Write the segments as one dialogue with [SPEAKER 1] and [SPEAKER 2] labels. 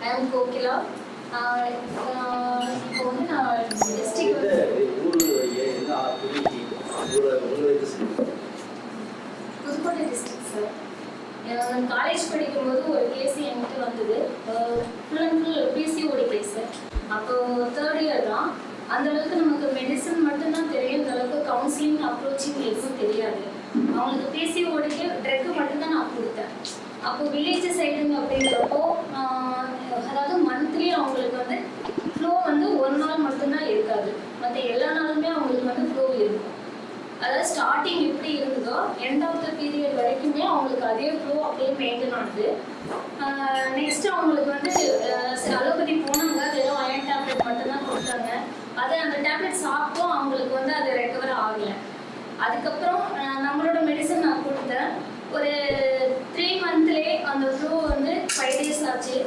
[SPEAKER 1] I am Kokila. இப்போ வந்து நான் district Pudukkottai district sir. College படிக்கும்போது ஒரு கேஸ் என்கிட்ட வந்தது. Full and full PCOD case. அப்போ 3rd இயர் தான். அந்த அளவுக்கு நமக்கு மெடிசன் மட்டும்தான் தெரியும். இந்த அளவுக்கு கவுன்சிலிங் அப்ரோச்சிங் எதுவும் தெரியாது. அவங்களுக்கு பிசிஓடிக்கு ட்ரக்கு மட்டும்தான் நான் கொடுத்தேன். அப்போ வில்லேஜ் சைடுங்க அப்படிங்கிறப்போ அதாவது மந்த்லி அவங்களுக்கு வந்து ஃப்ளோ வந்து ஒரு நாள் மட்டும்தான் இருக்காது. மற்ற எல்லா நாளுமே அவங்களுக்கு வந்து ஃப்ளோ இருக்கும். அதாவது ஸ்டார்டிங் எப்படி இருந்ததோ எண்ட் ஆஃப் த பீரியட் வரைக்குமே அவங்களுக்கு அதே ஃப்ளோ அப்படியே மெயின்டைன் ஆகுது. நெக்ஸ்ட் அவங்களுக்கு வந்து அலோபதி போனாங்க, வெறும் அயன் டேப்லெட் மட்டும்தான் கொடுத்தாங்க. அதை அந்த டேப்லெட் சாப்பிட்டும் அவங்களுக்கு வந்து அது ரெக்கவர் ஆகலை. அதுக்கப்புறம் நம்மளோட மெடிசன் நான் கொடுத்தேன். ஒரு 3 மந்த்லேயே அந்த ஃப்ளோ வந்து 5 days ஆச்சு.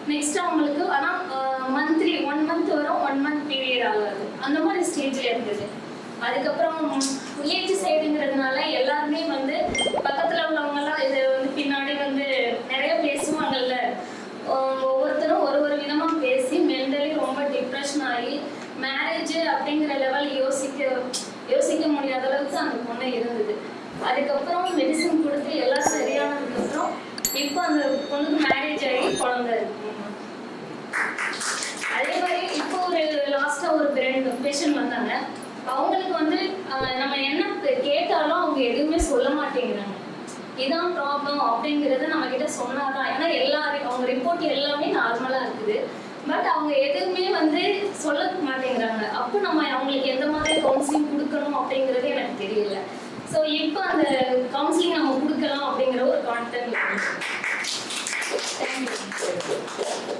[SPEAKER 1] நெக்ஸ்ட் அவங்களுக்கு ஆனால் மந்த்லி 1 month வரும், 1 month பீரியட் ஆகாது. அந்த மாதிரி ஸ்டேஜில் இருந்தது. அதுக்கப்புறம் வில்லேஜ் சைடுங்கிறதுனால எல்லாருமே வந்து பக்கத்தில் உள்ளவங்கெல்லாம் இது வந்து பின்னாடி வந்து நிறைய பேசுவாங்கல்ல. ஒவ்வொருத்தரும் ஒரு விதமாக பேசி மென்டலி ரொம்ப டிப்ரெஷன் ஆகி மேரேஜ் அப்படிங்கிற லெவல் யோசிக்க முடியாத அளவுக்கு அந்த பொண்ணு இருந்தது. அதுக்கப்புறம் மெடிசன் கொடுத்து எல்லாம் சரியானதுக்கப்புறம் இப்போ அந்த பொண்ணுக்கு மேரேஜ் ஆகி குழந்தை இருக்கு. அதே மாதிரி இப்போ ஒரு லாஸ்ட்டாக ஒரு 2 பேஷண்ட் வந்தாங்க. அவங்களுக்கு வந்து நம்ம என்ன கேட்டாலும் அவங்க எதுவுமே சொல்ல மாட்டேங்கிறாங்க. இதான் ப்ராப்ளம் அப்படிங்கிறது நம்ம கிட்ட சொன்னாதான். ஏன்னா அவங்க ரிப்போர்ட் எல்லாமே நார்மலாக இருக்குது. பட் அவங்க எதுவுமே வந்து சொல்ல மாட்டேங்கிறாங்க. அப்போ நம்ம அவங்களுக்கு எந்த மாதிரி கவுன்சிலிங் கொடுக்கணும் அப்படிங்கிறது எனக்கு தெரியல. ஸோ இப்போ அந்த கவுன்சிலிங் நம்ம கொடுக்கலாம் அப்படிங்கிற ஒரு கான்டென்ட். தேங்க்யூ.